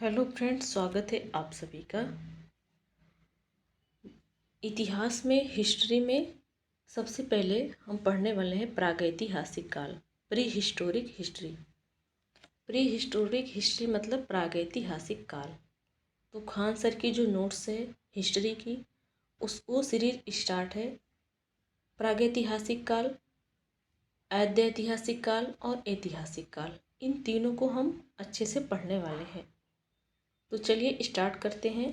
Hello friends, स्वागत है आप सभी का। इतिहास में, हिस्ट्री में सबसे पहले हम पढ़ने वाले हैं प्रागैतिहासिक काल, pre historic history. Pre historic history मतलब प्रागैतिहासिक काल। तो खान सर की जो नोट्स है हिस्ट्री की, वो सीरीज स्टार्ट है प्रागैतिहासिक काल, ऐतिहासिक काल और ऐतिहासिक काल। इन तीनों को हम अच्छे से पढ़ने वाले हैं। तो चलिए स्टार्ट करते हैं।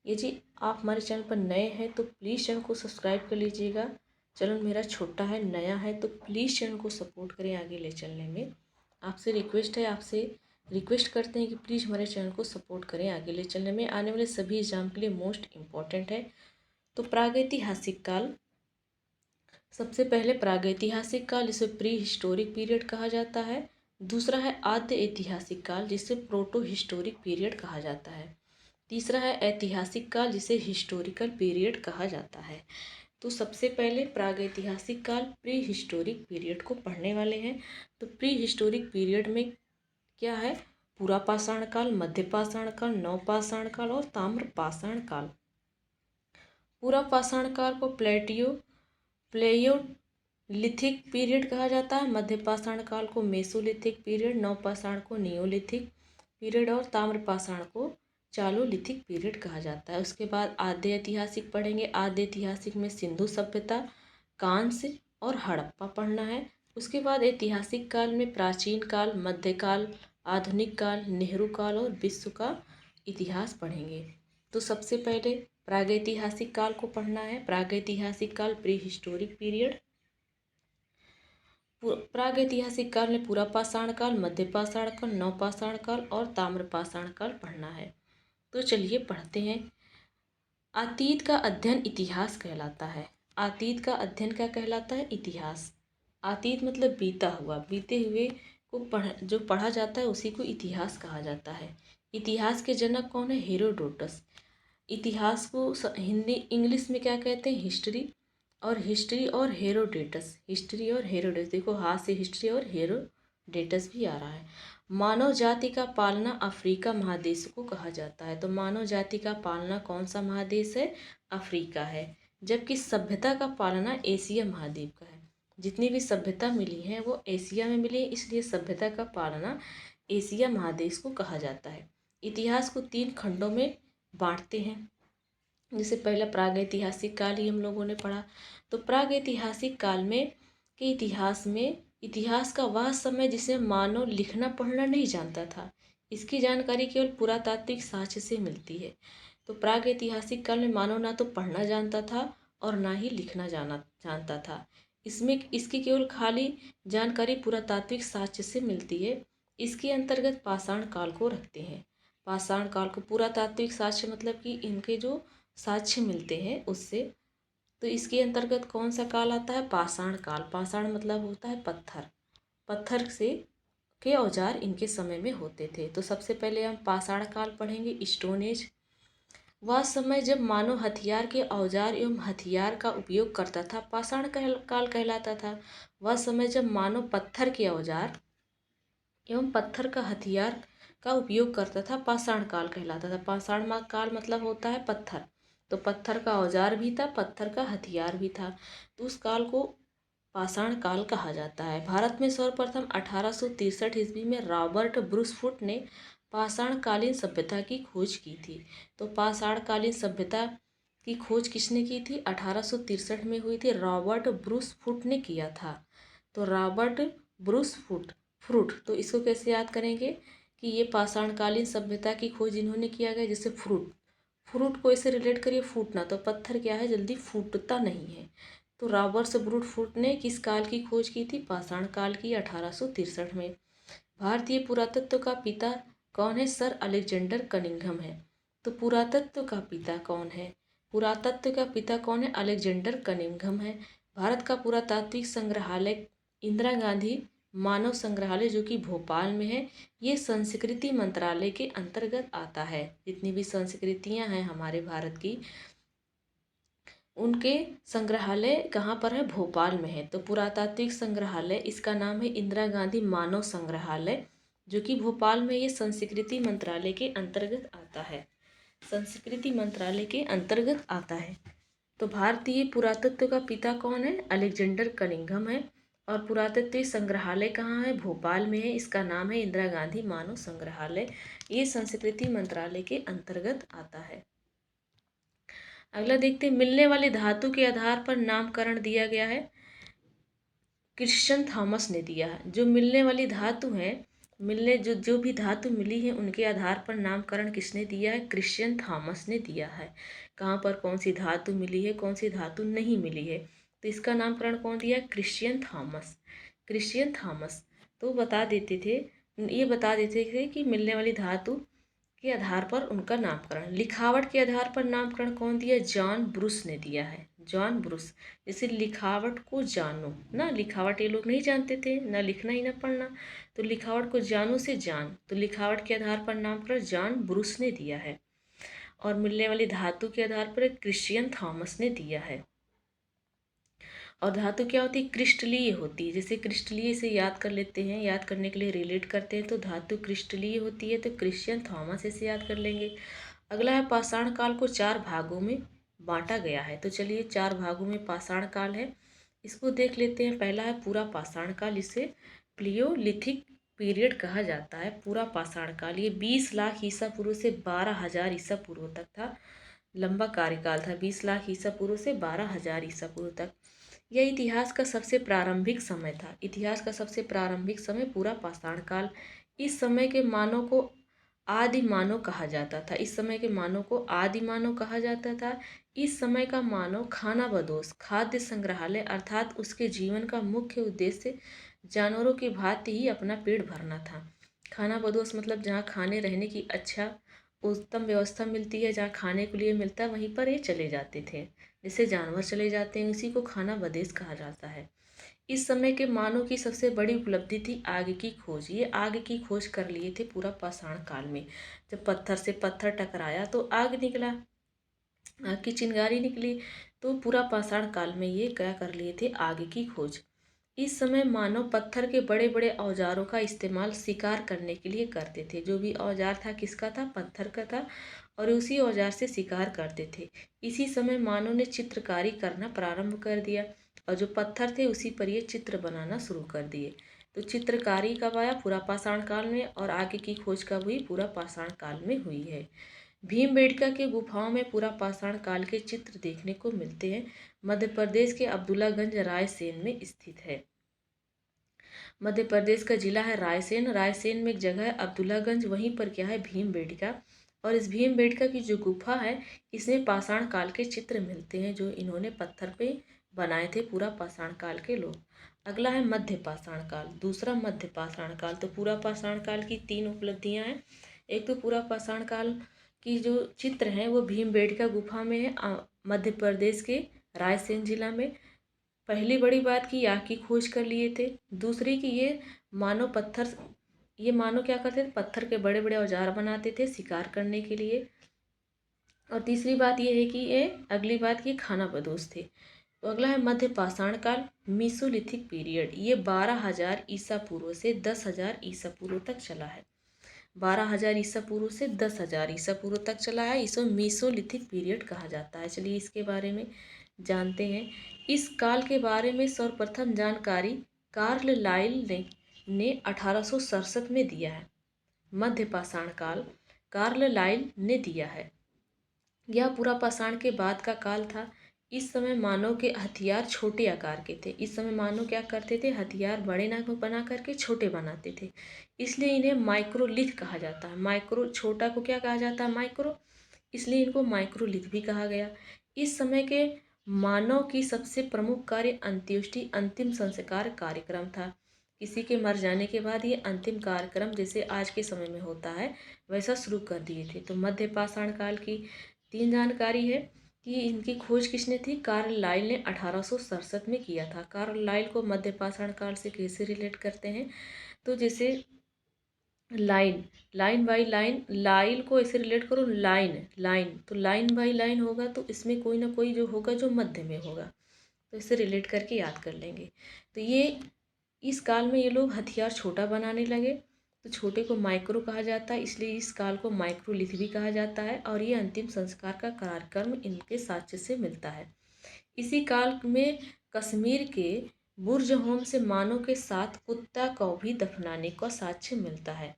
यदि आप हमारे चैनल पर नए हैं तो प्लीज़ चैनल को सब्सक्राइब कर लीजिएगा। चैनल मेरा छोटा है, नया है, तो प्लीज़ चैनल को सपोर्ट करें आगे ले चलने में। आपसे रिक्वेस्ट करते हैं कि प्लीज़ हमारे चैनल को सपोर्ट करें आगे ले चलने में। आने वाले सभी एग्जाम के लिए मोस्ट इम्पॉर्टेंट है। तो प्रागैतिहासिक काल, सबसे पहले प्रागैतिहासिक काल जिसे प्री हिस्टोरिक पीरियड कहा जाता है। दूसरा है आद्य ऐतिहासिक काल जिसे प्रोटो हिस्टोरिक पीरियड कहा जाता है। तीसरा है ऐतिहासिक काल जिसे हिस्टोरिकल पीरियड कहा जाता है। तो सबसे पहले प्रागैतिहासिक काल, प्री हिस्टोरिक पीरियड को पढ़ने वाले हैं। तो प्री हिस्टोरिक पीरियड में क्या है? पूरा पाषाण काल, मध्य पाषाण काल, नवपाषाण काल और ताम्र पाषाण काल। पूरा पाषाण काल को प्लेयोलिथिक पीरियड कहा जाता है। मध्य पाषाण काल को मेसोलिथिक पीरियड, नवपाषाण को नियोलिथिक पीरियड और ताम्रपाषाण को चालोलिथिक पीरियड कहा जाता है। उसके बाद आद्य ऐतिहासिक पढ़ेंगे। आद्य ऐतिहासिक में सिंधु सभ्यता, कांस्य और हड़प्पा पढ़ना है। उसके बाद ऐतिहासिक काल में प्राचीन काल, मध्यकाल, आधुनिक काल, नेहरू काल और विश्व का इतिहास पढ़ेंगे। तो सबसे पहले प्रागैतिहासिक काल को पढ़ना है। प्रागैतिहासिक काल, प्री हिस्टोरिक पीरियड। प्रागैतिहासिक काल में पूरा पाषाण काल, मध्य पाषाण काल, नवपाषाण काल और ताम्रपाषाण काल पढ़ना है। तो चलिए पढ़ते हैं। अतीत का अध्ययन इतिहास कहलाता है। अतीत का अध्ययन क्या कहलाता है? इतिहास। अतीत मतलब बीता हुआ, बीते हुए को जो पढ़ा जाता है उसी को इतिहास कहा जाता है। इतिहास के जनक कौन है? हेरोडोटस। इतिहास को हिंदी इंग्लिश में क्या कहते हैं? हिस्ट्री और हेरोडेटस। हिस्ट्री और हेरोडेटस, देखो हाथ से हिस्ट्री और हेरोडेटस भी आ रहा है। मानव जाति का पालना अफ्रीका महादेश को कहा जाता है। तो मानव जाति का पालना कौन सा महादेश है? अफ्रीका है। जबकि सभ्यता का पालना एशिया महाद्वीप का है। जितनी भी सभ्यता मिली है वो एशिया में मिली है, इसलिए सभ्यता का पालना एशिया महादेश को कहा जाता है। इतिहास को 3 खंडों में बांटते हैं। जैसे पहला प्रागैतिहासिक काल ही हम लोगों ने पढ़ा। तो प्रागैतिहासिक काल में के इतिहास में इतिहास का वह समय जिसे मानव लिखना पढ़ना नहीं जानता था। इसकी जानकारी केवल पुरातात्विक साक्ष्य से मिलती है। तो प्रागैतिहासिक काल में मानव ना तो पढ़ना जानता था और ना ही लिखना जानता था। इसकी केवल खाली जानकारी पुरातात्विक साक्ष्य से मिलती है। इसके अंतर्गत पाषाण काल को रखते हैं। पाषाण काल को पुरातात्विक साक्ष्य मतलब कि इनके जो साक्ष्य मिलते हैं उससे। तो इसके अंतर्गत कौन सा काल आता है? पाषाण काल। पाषाण मतलब होता है पत्थर। पत्थर से के औजार इनके समय में होते थे। तो सबसे पहले हम पाषाण काल पढ़ेंगे, स्टोन एज। वह समय जब मानव हथियार के औजार एवं हथियार का उपयोग करता था, पाषाण काल कहलाता था। वह समय जब मानव पत्थर के औजार एवं पत्थर का हथियार का उपयोग करता था, पाषाण काल कहलाता था। पाषाण काल मतलब होता है पत्थर। तो पत्थर का औजार भी था, पत्थर का हथियार भी था, तो उस काल को पाषाण काल कहा जाता है। भारत में सर्वप्रथम 1863 ईस्वी में रॉबर्ट ब्रूसफुट ने पाषाणकालीन सभ्यता की खोज की थी। तो पाषाणकालीन सभ्यता की खोज किसने की थी? 1863 में हुई थी। रॉबर्ट ब्रूसफुट ने किया था। तो रॉबर्ट फ्रूट, तो इसको कैसे याद करेंगे कि ये पाषाणकालीन सभ्यता की खोज इन्होंने किया गया। जैसे फ्रूट को ऐसे रिलेट करिए, फूटना, तो पत्थर क्या है? जल्दी फूटता नहीं है। तो रॉबर्ट फ्रूट ने किस काल की खोज की थी? पाषाण काल की, 1863 में। भारतीय पुरातत्व का पिता कौन है? सर अलेक्जेंडर कनिंघम है। तो पुरातत्व का पिता कौन है? पुरातत्व का पिता कौन है? अलेक्जेंडर कनिंघम है। भारत का पुरातात्विक संग्रहालय इंदिरा गांधी मानव संग्रहालय जो कि भोपाल में है, ये संस्कृति मंत्रालय के अंतर्गत आता है। जितनी भी संस्कृतियां हैं हमारे भारत की, उनके संग्रहालय कहाँ पर है? भोपाल में है। तो पुरातात्विक संग्रहालय, इसका नाम है इंदिरा गांधी मानव संग्रहालय, जो कि भोपाल में ये संस्कृति मंत्रालय के अंतर्गत आता है। संस्कृति मंत्रालय के अंतर्गत आता है। तो भारतीय पुरातत्व का पिता कौन है? अलेक्जेंडर कनिंघम है। और पुरातत्व संग्रहालय कहाँ है? भोपाल में है। इसका नाम है इंदिरा गांधी मानव संग्रहालय। ये संस्कृति मंत्रालय के अंतर्गत आता है। अगला देखते हैं, मिलने वाली धातु के आधार पर नामकरण दिया गया है। क्रिश्चियन थॉमस ने दिया है। जो मिलने वाली धातु है, मिलने जो भी धातु मिली है उनके आधार पर नामकरण किसने दिया है? क्रिश्चियन थॉमस ने दिया है। कहाँ पर कौन सी धातु मिली है, कौन सी धातु नहीं मिली है, तो इसका नामकरण कौन दिया? Christian Thomas. क्रिश्चियन थॉमस तो बता देते थे, ये बता देते थे कि मिलने वाली धातु के आधार पर उनका नामकरण। लिखावट के आधार पर नामकरण कौन दिया? जॉन ब्रुस ने दिया है। John Bruce. जैसे लिखावट को जानो ना, लिखावट ये लोग नहीं जानते थे, ना लिखना ही ना पढ़ना, तो लिखावट को जानो से जान, तो लिखावट के आधार पर नामकरण जॉन ब्रुस ने दिया है। और मिलने वाली धातु के आधार पर क्रिश्चियन थॉमस ने दिया है। और धातु क्या होती है? क्रिस्टलीय होती है। जैसे क्रिस्टलीय से याद कर लेते हैं, याद करने के लिए रिलेट करते हैं, तो धातु क्रिस्टलीय होती है, तो क्रिश्चियन थॉमस ऐसे याद कर लेंगे। अगला है, पाषाण काल को 4 भागों में बांटा गया है। तो चलिए 4 भागों में पाषाण काल है, इसको देख लेते हैं। पहला है पूरा पाषाण काल, इसे प्लियोलिथिक पीरियड कहा जाता है। पूरा पाषाण काल ये 20 लाख ईसा पूर्व से 12,000 ईसा पूर्व तक था। लंबा कार्यकाल था, 20 लाख ईसा पूर्व से 12,000 ईसा पूर्व तक। यह इतिहास का सबसे प्रारंभिक समय था। इतिहास का सबसे प्रारंभिक समय पूरा पाषाण काल। इस समय के मानव को आदि मानव कहा जाता था। इस समय के मानव को आदि मानव कहा जाता था। इस समय का मानव खानाबदोश, खाद्य संग्रहालय, अर्थात उसके जीवन का मुख्य उद्देश्य जानवरों की भांति ही अपना पेट भरना था। खानाबदोश मतलब जहाँ खाने रहने की अच्छा उत्तम व्यवस्था मिलती है, जहाँ खाने के लिए मिलता है वहीं पर ये चले जाते थे। जैसे जानवर चले जाते हैं, इसी को खानाबदोश कहा जाता है। इस समय के मानव की सबसे बड़ी उपलब्धि थी आग की खोज। ये आग की खोज कर लिए थे पूरा पाषाण काल में। जब पत्थर से पत्थर टकराया तो आग निकला, आग की चिंगारी निकली। तो पूरा पाषाण काल में ये क्या कर लिए थे? आग की खोज। इस समय मानव पत्थर के बड़े बड़े औजारों का इस्तेमाल शिकार करने के लिए करते थे। जो भी औजार था किसका था? पत्थर का था, और उसी औजार से शिकार करते थे। इसी समय मानव ने चित्रकारी करना प्रारंभ कर दिया, और जो पत्थर थे उसी पर ये चित्र बनाना शुरू कर दिए। तो चित्रकारी कब आया? पूरा पाषाण काल में। और आगे की खोज कब हुई? पूरा पाषाण काल में हुई है। भीमबेटका के गुफाओं में पूरा पाषाण काल के चित्र देखने को मिलते हैं। मध्य प्रदेश के अब्दुल्लागंज रायसेन में स्थित है। मध्य प्रदेश का जिला है रायसेन। रायसेन में एक जगह है अब्दुल्लागंज, वहीं पर क्या है? भीमबेटका। और इस भीमबेटका की जो गुफा है, इसमें पाषाण काल के चित्र मिलते हैं, जो इन्होंने पत्थर पे बनाए थे पूरा पाषाण काल के लोग। अगला है मध्य पाषाण काल। दूसरा मध्य पाषाण काल। तो पूरा पाषाण काल की 3 उपलब्धियां हैं। एक तो पूरा पाषाण काल की जो चित्र हैं वो भीमबेटका गुफा में है, मध्य प्रदेश के रायसेन जिला में। पहली बड़ी बात की आग की खोज कर लिए थे। दूसरी की ये मानव क्या करते थे? पत्थर के बड़े बड़े औजार बनाते थे शिकार करने के लिए। और तीसरी बात ये है कि ये अगली बात की खानाबदोश थे। तो अगला है मध्य पाषाण काल, मीसोलिथिक पीरियड। ये 12,000 ईसा पूर्व से 10,000 ईसा पूर्व तक चला है। 12,000 ईसा पूर्व से 10,000 ईसा पूर्व तक चला है। इसे मीसोलिथिक पीरियड कहा जाता है। चलिए इसके बारे में जानते हैं। इस काल के बारे में सर्वप्रथम जानकारी कार्ल लाइल ने 1867 में दिया है। मध्य पाषाण काल कार्ल लाइल ने दिया है। यह पूरा पाषाण के बाद का काल था। इस समय मानव के हथियार छोटे आकार के थे। इस समय मानव क्या करते थे? हथियार बड़े ना बना करके छोटे बनाते थे, इसलिए इन्हें माइक्रोलिथ कहा जाता है। माइक्रो छोटा को क्या कहा जाता है? माइक्रो, इसलिए इनको माइक्रोलिथ भी कहा गया। इस समय के मानव की सबसे प्रमुख कार्य अंत्येष्टि, अंतिम संस्कार कार्यक्रम था। किसी के मर जाने के बाद ये अंतिम कार्यक्रम जैसे आज के समय में होता है वैसा शुरू कर दिए थे। तो मध्य पाषाण काल की 3 जानकारी है कि इनकी खोज किसने थी? कार्ल लाइल ने 1867 में किया था। कार्ल लाइल को मध्य पाषाण काल से कैसे रिलेट करते हैं? तो जैसे लाइन, लाइन बाई लाइन, लाइल को ऐसे रिलेट करो, लाइन लाइन, तो लाइन बाई लाइन होगा तो इसमें कोई ना कोई जो होगा जो मध्य में होगा, तो इसे रिलेट करके याद कर लेंगे। तो ये इस काल में ये लोग हथियार छोटा बनाने लगे, तो छोटे को माइक्रो कहा जाता है, इसलिए इस काल को माइक्रोलिथ भी कहा जाता है। और ये अंतिम संस्कार का कार्यक्रम इनके साक्ष्य से मिलता है। इसी काल में कश्मीर के बुर्ज होम से मानव के साथ कुत्ता को भी दफनाने का साक्ष्य मिलता है।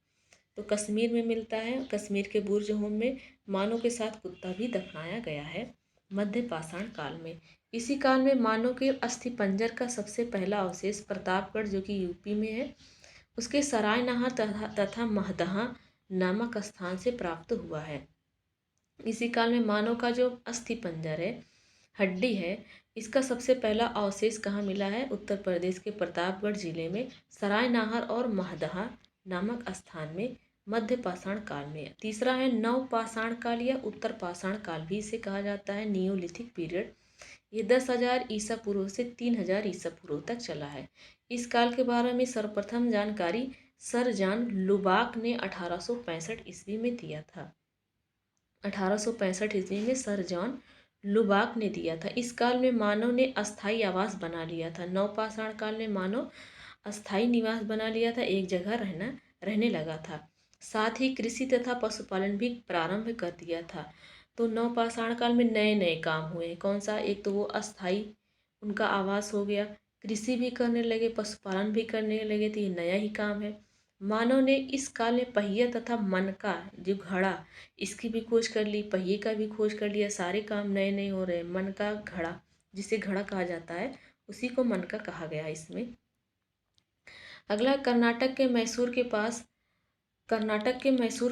तो कश्मीर में मिलता है, कश्मीर के बुर्ज होम में मानव के साथ कुत्ता भी दफनाया गया है मध्य पाषाण काल में। इसी काल में मानव के अस्थिपंजर का सबसे पहला अवशेष प्रतापगढ़, जो कि यूपी में है, उसके सरायनहर तथा महदहा नामक स्थान से प्राप्त हुआ है। इसी काल में मानव का जो अस्थिपंजर है, हड्डी है, इसका सबसे पहला अवशेष कहाँ मिला है? उत्तर प्रदेश के प्रतापगढ़ जिले में सरायनहर और महदहा नामक स्थान में मध्य पाषाण काल में। तीसरा है नव पाषाण काल या उत्तर पाषाण काल भी इसे कहा जाता है, नियोलिथिक पीरियड। ये 10,000 ईसा पूर्व से 3,000 ईसा पूर्व तक चला है। इस काल के बारे में सर्वप्रथम जानकारी सर जॉन लुबाक ने 1865 ईस्वी में दिया था। 1865 ईस्वी में सर जॉन लुबाक ने दिया था। इस काल में मानव ने अस्थायी आवास बना लिया था। नवपाषाण काल में मानव अस्थायी निवास बना लिया था, एक जगह रहने लगा था। साथ ही कृषि तथा पशुपालन भी प्रारंभ कर दिया था। तो नवपाषाण काल में नए नए काम हुए। कौन सा? एक तो वो अस्थायी उनका आवास हो गया, कृषि भी करने लगे, पशुपालन भी करने लगे, तो ये नया ही काम है। मानव ने इस काल में पहिया तथा मन का जो घड़ा, इसकी भी खोज कर ली, पहिए का भी खोज कर लिया। सारे काम नए नए हो रहे हैं। मन का घड़ा, जिसे घड़ा कहा जाता है, उसी को मन का कहा गया इसमें। अगला कर्नाटक के मैसूर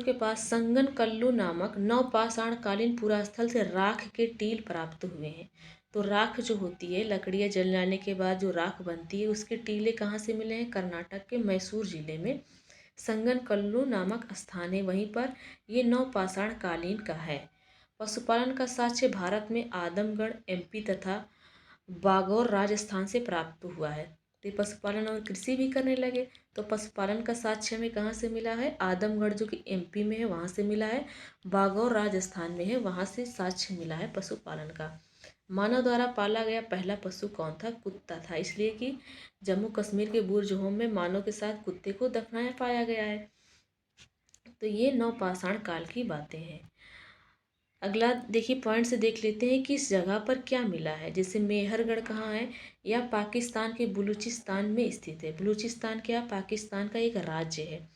के पास संगन कल्लू नामक नवपाषाणकालीन पुरास्थल से राख के टील प्राप्त हुए हैं। तो राख जो होती है, लकड़ियाँ जल जाने के बाद जो राख बनती है, उसके टीले कहाँ से मिले हैं? कर्नाटक के मैसूर जिले में संगन कल्लू नामक स्थान है, वहीं पर ये नवपाषाण कालीन का है। पशुपालन का साक्ष्य भारत में आदमगढ़ एमपी तथा बागौर राजस्थान से प्राप्त हुआ है। तो पशुपालन और कृषि भी करने लगे। तो पशुपालन का साक्ष्य हमें कहाँ से मिला है? आदमगढ़, जो कि एमपी में है, वहाँ से मिला है। बागौर राजस्थान में है, वहाँ से साक्ष्य मिला है पशुपालन का। मानव द्वारा पाला गया पहला पशु कौन था? कुत्ता था, इसलिए कि जम्मू कश्मीर के बुर्ज होम में मानव के साथ कुत्ते को दफनाया पाया गया है। तो ये नवपाषाण काल की बातें हैं। अगला देखिए, पॉइंट से देख लेते हैं कि इस जगह पर क्या मिला है। जैसे मेहरगढ़ कहाँ है? यह पाकिस्तान के बलूचिस्तान में स्थित है। बलूचिस्तान क्या? पाकिस्तान का एक राज्य है।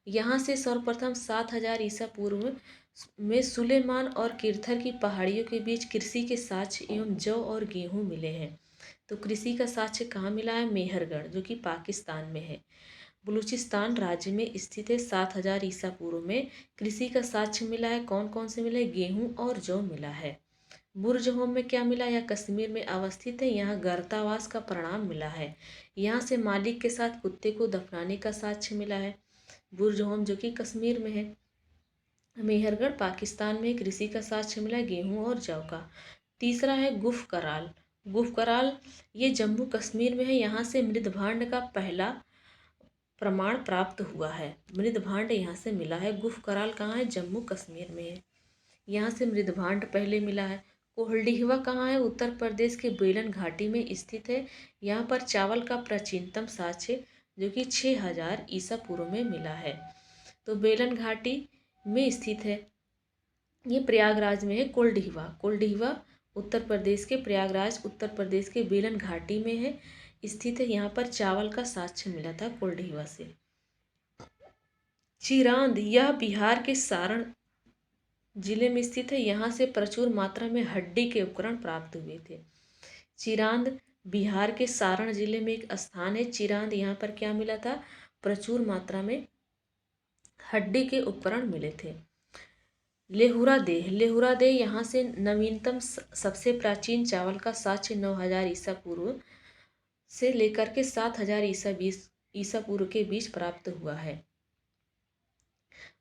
यहाँ से सर्वप्रथम 7,000 ईसा पूर्व में सुलेमान और किरथर की पहाड़ियों के बीच कृषि के साक्ष्य एवं जौ और गेहूँ मिले हैं। तो कृषि का साक्ष्य कहाँ मिला है? मेहरगढ़, जो कि पाकिस्तान में है, बलूचिस्तान राज्य में स्थित है। 7,000 ईसा पूर्व में कृषि का साक्ष्य मिला है। कौन कौन से मिले? गेहूं और जौ मिला है। बुर्ज होम में क्या मिला? यह कश्मीर में अवस्थित है, यहाँ गर्तावास का परिणाम मिला है। यहाँ से मालिक के साथ कुत्ते को दफनाने का साक्ष्य मिला है। बुर्ज होम जो कि कश्मीर में है। मेहरगढ़ पाकिस्तान में कृषि का साक्ष्य मिला, गेहूं और जौ का। तीसरा है गुफ कराल। गुफ कराल ये जम्मू कश्मीर में है, यहाँ से मृदभांड का पहला प्रमाण प्राप्त हुआ है। मृदभांड यहाँ से मिला है। गुफ कराल कहाँ है? जम्मू कश्मीर में है, यहाँ से मृदभांड पहले मिला है। कोहलडीहवा कहाँ है? उत्तर प्रदेश के बेलन घाटी में स्थित है। यहाँ पर चावल का प्राचीनतम साक्ष्य, जो कि 6,000 ईसा पूर्व में मिला है। तो बेलन घाटी में स्थित है, ये प्रयागराज में है। कोलडीहवा उत्तर प्रदेश के प्रयागराज, उत्तर प्रदेश के बेलन घाटी में है, स्थित है। यहाँ पर चावल का साक्ष्य मिला था कोलडीहवा से। चिरांद यह बिहार के सारण जिले में स्थित है, यहाँ से प्रचुर मात्रा में हड्डी के उपकरण प्राप्त हुए थे। चिरांद बिहार के सारण जिले में एक स्थान है। चिरांद, यहाँ पर क्या मिला था? प्रचुर मात्रा में हड्डी के उपकरण मिले थे। लेहुरा देह यहाँ से नवीनतम सबसे प्राचीन चावल का साक्ष्य 9,000 ईसा पूर्व से लेकर के 7,000 ईसा पूर्व के बीच प्राप्त हुआ है।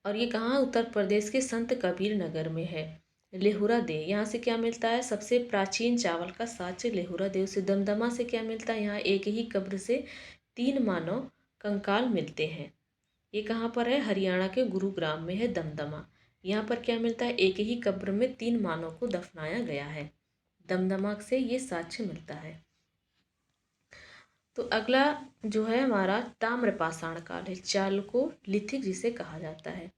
और ये कहाँ? उत्तर प्रदेश के संत कबीर नगर में है। लेहुरा देह यहाँ से क्या मिलता है? सबसे प्राचीन चावल का साक्ष्य लेहुरा देव से। दमदमा से क्या मिलता है? यहाँ एक ही कब्र से 3 मानव कंकाल मिलते हैं। ये कहाँ पर है? हरियाणा के गुरुग्राम में है दमदमा। यहाँ पर क्या मिलता है? एक ही कब्र में 3 मानव को दफनाया गया है। दमदमा से ये साक्ष्य मिलता है। तो अगला जो है हमारा ताम्रपाषाण काल है, चालकोलिथिक जिसे कहा जाता है।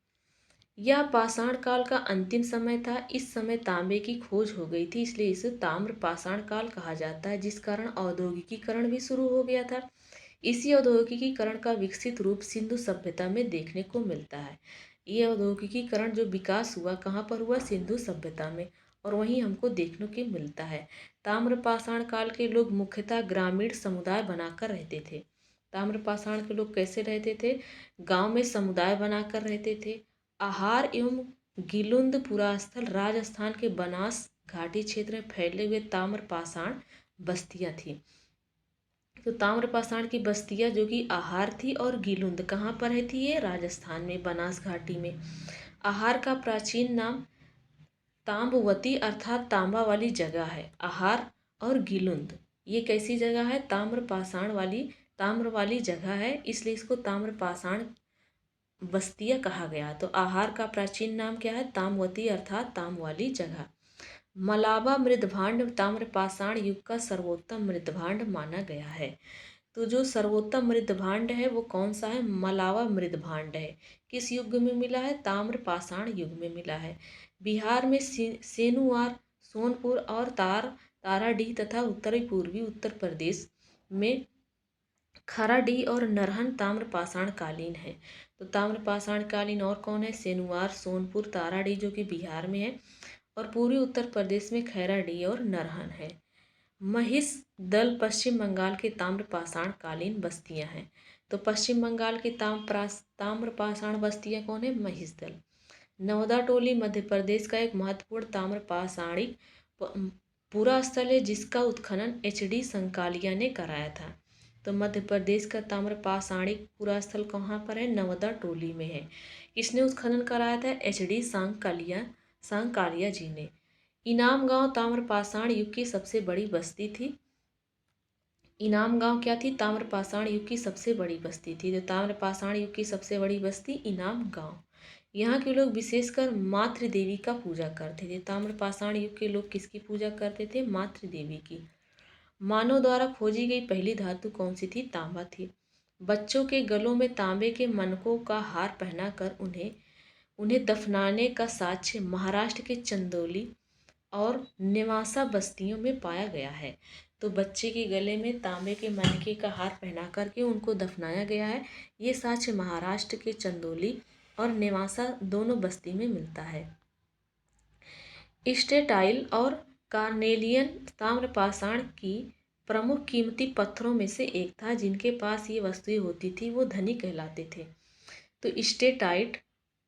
यह पाषाण काल का अंतिम समय था। इस समय तांबे की खोज हो गई थी, इसलिए इसे ताम्रपाषाण काल कहा जाता है, जिस कारण औद्योगिकीकरण भी शुरू हो गया था। इसी औद्योगिकीकरण का विकसित रूप सिंधु सभ्यता में देखने को मिलता है। ये औद्योगिकीकरण जो विकास हुआ कहाँ पर हुआ? सिंधु सभ्यता में, और वहीं हमको देखने को मिलता है। ताम्रपाषाण काल के लोग मुख्यतः ग्रामीण समुदाय बनाकर रहते थे। ताम्रपाषाण के लोग कैसे रहते थे? गांव में समुदाय बनाकर रहते थे। आहार एवं गिलुंद पुरास्थल राजस्थान के बनास घाटी क्षेत्र में फैले हुए ताम्रपाषाण बस्तियां थी। तो ताम्रपाषाण की बस्तियां जो कि आहार थी, और गिलुंद कहाँ पर है थी? ये राजस्थान में बनास घाटी में। आहार का प्राचीन नाम ताम्बवती अर्थात तांबा वाली जगह है। आहार और गिलुंद ये कैसी जगह है? ताम्र वाली जगह है, इसलिए इसको ताम्रपाषाण बस्तियां कहा गया। तो आहार का प्राचीन नाम क्या है? ताम्रवती अर्थात तांब वाली जगह। मलाबा मृदभांड ताम्रपाषाण युग का सर्वोत्तम मृदभांड माना गया है। तो जो सर्वोत्तम मृदभांड है वो कौन सा है? मलावा मृदभांड है। किस युग में मिला है? ताम्रपाषाण युग में मिला है। बिहार में सेनुआर, सोनपुर और ताराडीह तथा उत्तरी पूर्वी उत्तर प्रदेश में खराडी और नरहन ताम्रपाषाण कालीन है। तो ताम्रपाषाण कालीन और कौन है? सेनुआर, सोनपुर, ताराडीह जो कि बिहार में है, और पूर्वी उत्तर प्रदेश में खैराडी और नरहन है। महिष दल पश्चिम बंगाल के ताम्रपाषाण कालीन बस्तियां हैं। तो पश्चिम बंगाल की ताम्रपाषाण बस्तियां कौन है? महिष दल। नवदा टोली मध्य प्रदेश का एक महत्वपूर्ण ताम्रपाषाणिक पूरा स्थल है, जिसका उत्खनन एच.डी. संकालिया ने कराया था। तो मध्य प्रदेश का ताम्रपाषाणिक पूरा स्थल कहाँ पर है? नवदा टोली में है। किसने उत्खनन कराया था? एच.डी. सांकालिया जी ने। इनाम गांव ताम्रपाषाण युग की सबसे बड़ी बस्ती थी। इनाम गांव क्या थी? ताम्रपाषाण युग की सबसे बड़ी बस्ती थी। तो ताम्रपाषाण युग की सबसे बड़ी बस्ती इनाम गांव। यहाँ के लोग विशेषकर मातृ देवी का पूजा करते थे। ताम्रपाषाण युग के लोग किसकी पूजा करते थे? मातृ देवी की। मानव द्वारा खोजी गई पहली धातु कौन सी थी? तांबा थी। बच्चों के गलों में तांबे के मनकों का हार पहनाकर उन्हें दफनाने का साक्ष्य महाराष्ट्र के चंदौली और नेवासा बस्तियों में पाया गया है। तो बच्चे के गले में तांबे के मनके का हार पहना करके उनको दफनाया गया है। ये साक्ष्य महाराष्ट्र के चंदौली और नेवासा दोनों बस्ती में मिलता है। स्टेटाइल और कार्नेलियन ताम्रपाषाण की प्रमुख कीमती पत्थरों में से एक था। जिनके पास ये वस्तुएं होती थी वो धनी कहलाते थे। तो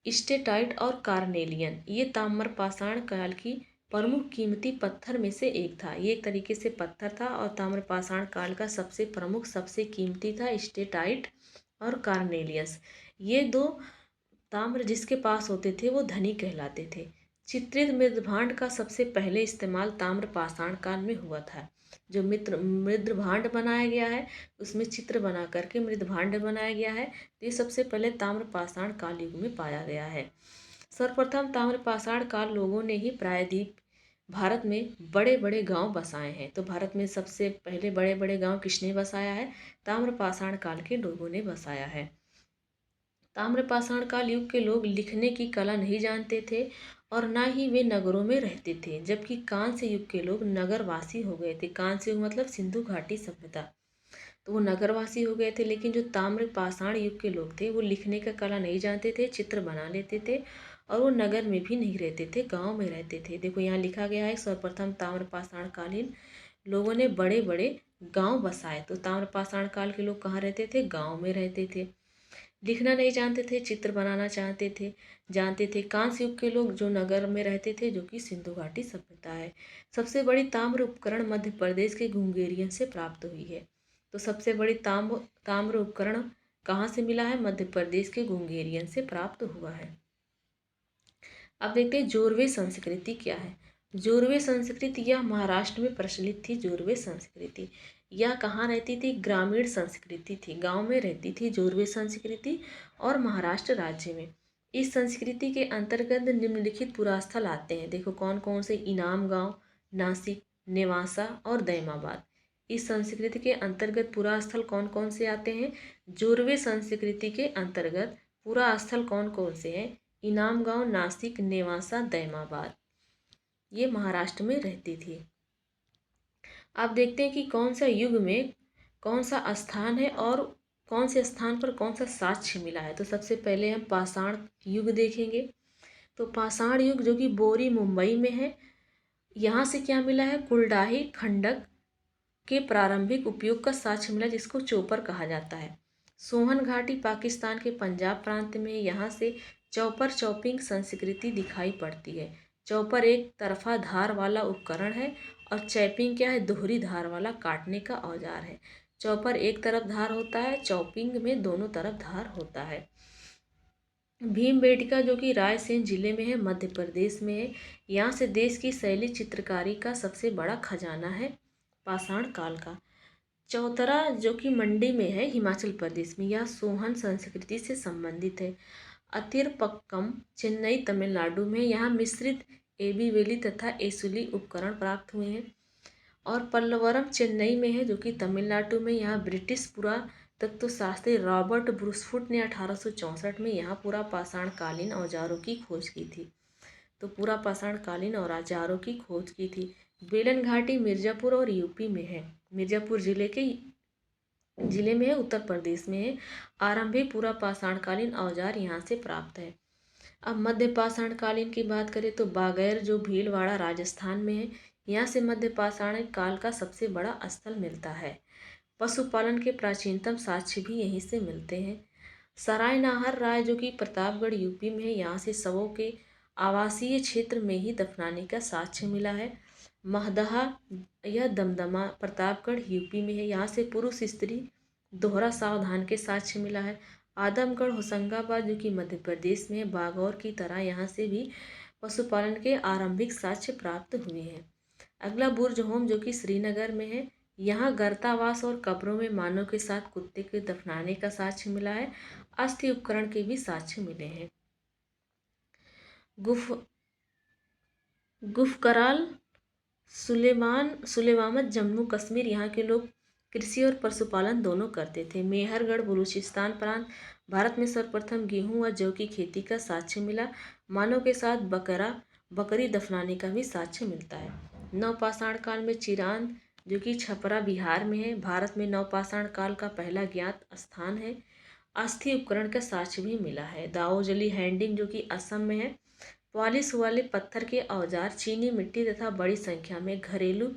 स्टेटाइट और कार्नेलियन ये ताम्रपाषाण काल की प्रमुख कीमती पत्थर में से एक था। ये एक तरीके से पत्थर था, और ताम्रपाषाण काल का सबसे प्रमुख सबसे कीमती था स्टेटाइट और कार्नेलियस। ये दो ताम्र जिसके पास होते थे वो धनी कहलाते थे। चित्रित मृदभांड का सबसे पहले इस्तेमाल ताम्रपाषाण काल में हुआ था। जो मृदभांड बनाया गया है उसमें चित्र बना करके मृदभांड बनाया गया है। तो ये सबसे पहले ताम्रपाषाण काल युग में पाया गया है। सर्वप्रथम ताम्रपाषाण काल लोगों ने ही प्रायद्वीप भारत में बड़े बड़े गांव बसाए हैं। तो भारत में सबसे पहले बड़े बड़े गांव किसने बसाया है? ताम्रपाषाण काल के लोगों ने बसाया है। ताम्रपाषाण काल युग के लोग लिखने की कला नहीं जानते थे, और ना ही वे नगरों में रहते थे, जबकि कांस्य युग के लोग नगरवासी हो गए थे। कांस्य युग मतलब सिंधु घाटी सभ्यता, तो वो नगरवासी हो गए थे। लेकिन जो ताम्रपाषाण युग के लोग थे वो लिखने का कला नहीं जानते थे, चित्र बना लेते थे, और वो नगर में भी नहीं रहते थे, गांव में रहते थे। देखो यहाँ लिखा गया है सर्वप्रथम ताम्रपाषाण कालीन लोगों ने बड़े बड़े गांव बसाए। तो ताम्रपाषाण काल के लोग कहाँ रहते थे? गांव में रहते थे। लिखना नहीं जानते थे, चित्र बनाना जानते थे। कांस्य युग के लोग जो नगर में रहते थे, जो कि सिंधु घाटी सभ्यता है। सबसे बड़ी ताम्र उपकरण मध्य प्रदेश के गुंगेरियन से प्राप्त हुई है। तो सबसे बड़ी ताम्र उपकरण कहाँ से मिला है? मध्य प्रदेश के गुंगेरियन से प्राप्त हुआ है। अब देखते हैं जोरवे संस्कृति क्या है। जोरवे संस्कृति यह महाराष्ट्र में प्रचलित थी। जोरवे संस्कृति यह कहाँ रहती थी? ग्रामीण संस्कृति थी, गांव में रहती थी जोरवे संस्कृति, और महाराष्ट्र राज्य में। इस संस्कृति के अंतर्गत निम्नलिखित पुरास्थल आते हैं। देखो कौन कौन से? इनाम गांव, नासिक, नेवासा और दैमाबाद। इस संस्कृति के अंतर्गत पुरा स्थल कौन कौन से आते हैं? जोरवे संस्कृति के अंतर्गत पुरा स्थल कौन कौन से हैं? इनाम गांव, नासिक, नेवासा, दैमाबाद। ये महाराष्ट्र में रहती थी। आप देखते हैं कि कौन सा युग में कौन सा स्थान है और कौन से स्थान पर कौन सा साक्ष्य मिला है। तो सबसे पहले हम पाषाण युग देखेंगे। तो पाषाण युग जो कि बोरी मुंबई में है, यहाँ से क्या मिला है? कुलडाही खंडक के प्रारंभिक उपयोग का साक्ष्य मिला, जिसको चोपर कहा जाता है। सोहन घाटी पाकिस्तान के पंजाब प्रांत में, यहाँ से चौपर चॉपिंग संस्कृति दिखाई पड़ती है। चौपर एक तरफा धार वाला उपकरण है और चैपिंग क्या है? दोहरी धार वाला काटने का औजार है। चौपर एक तरफ धार होता है, चॉपिंग में दोनों तरफ धार होता है। भीमबेटका जो कि रायसेन जिले में है, मध्य प्रदेश में है। यहाँ से देश की शैली चित्रकारी का सबसे बड़ा खजाना है पाषाण काल का। चौतरा जो कि मंडी में है, हिमाचल प्रदेश में, यह सोहन संस्कृति से संबंधित है। अतिरपक्कम चेन्नई तमिलनाडु में, यहाँ मिश्रित एबी वैली तथा एसुली उपकरण प्राप्त हुए हैं। और पल्लवरम चेन्नई में है, जो कि तमिलनाडु में, यहाँ ब्रिटिश पुरातत्वशास्त्री रॉबर्ट ब्रूसफुट ने 1864 में यहाँ पूरा पाषाण कालीन औजारों की खोज की थी। तो पूरा पाषाण कालीन और औजारों की खोज की थी। बेलन घाटी मिर्जापुर और यूपी में है, मिर्जापुर जिले में है, उत्तर प्रदेश में है। आरंभिक पूरा पाषाणकालीन औजार यहाँ से प्राप्त है। अब मध्य पाषाणकालीन की बात करें तो बागैर जो भीलवाड़ा राजस्थान में है, यहाँ से मध्य पाषाण काल का सबसे बड़ा स्थल मिलता है। पशुपालन के प्राचीनतम साक्ष्य भी यहीं से मिलते हैं। सराय नाहर राय जो कि प्रतापगढ़ यूपी में है, यहाँ से शवों के आवासीय क्षेत्र में ही दफनाने का साक्ष्य मिला है। महदहा यह दमदमा प्रतापगढ़ यूपी में है, यहाँ से पुरुष स्त्री दोहरा सावधान के साक्ष्य मिला है। आदमगढ़ होशंगाबाद जो कि मध्य प्रदेश में है, बागौर की तरह यहाँ से भी पशुपालन के आरंभिक साक्ष्य प्राप्त हुए हैं। अगला बुर्ज होम जो कि श्रीनगर में है, यहाँ गर्तावास और कब्रों में मानव के साथ कुत्ते के दफनाने का साक्ष्य मिला है। अस्थि उपकरण के भी साक्ष्य मिले हैं। गुफकराल सुलेमामत जम्मू कश्मीर, यहाँ के लोग कृषि और पशुपालन दोनों करते थे। मेहरगढ़ बलूचिस्तान प्रांत, भारत में सर्वप्रथम गेहूं व जौ की खेती का साक्ष्य मिला। मानव के साथ बकरी दफनाने का भी साक्ष्य मिलता है। नवपाषाण काल में चिरांद जो कि छपरा बिहार में है, भारत में नवपाषाण काल का पहला ज्ञात स्थान है। अस्थि उपकरण का साक्ष्य भी मिला है। दाओजली हैंडिंग जो कि असम में है, पॉलिश वाले पत्थर के औजार, चीनी मिट्टी तथा बड़ी संख्या में घरेलू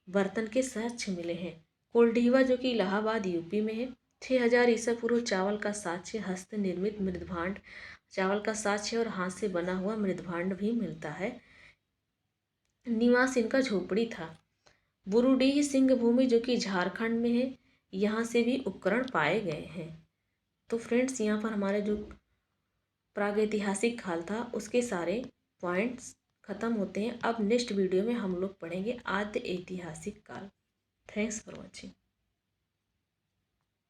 बर्तन के साक्ष्य मिले हैं। कोल्डीवा जो कि इलाहाबाद यूपी में है, 6000 ईसा पूर्व चावल का साक्ष्य, हस्त निर्मित मृदभांड चावल का साक्ष्य और हाथ से बना हुआ मृदभांड भी मिलता है। निवास इनका झोपड़ी था। बुरुडीह सिंह भूमि जो कि झारखंड में है, यहाँ से भी उपकरण पाए गए हैं। तो फ्रेंड्स, यहाँ पर हमारे जो प्रागैतिहासिक काल था उसके सारे पॉइंट्स खत्म होते हैं। अब नेक्स्ट वीडियो में हम लोग पढ़ेंगे आद्य ऐतिहासिक काल। Thanks for watching.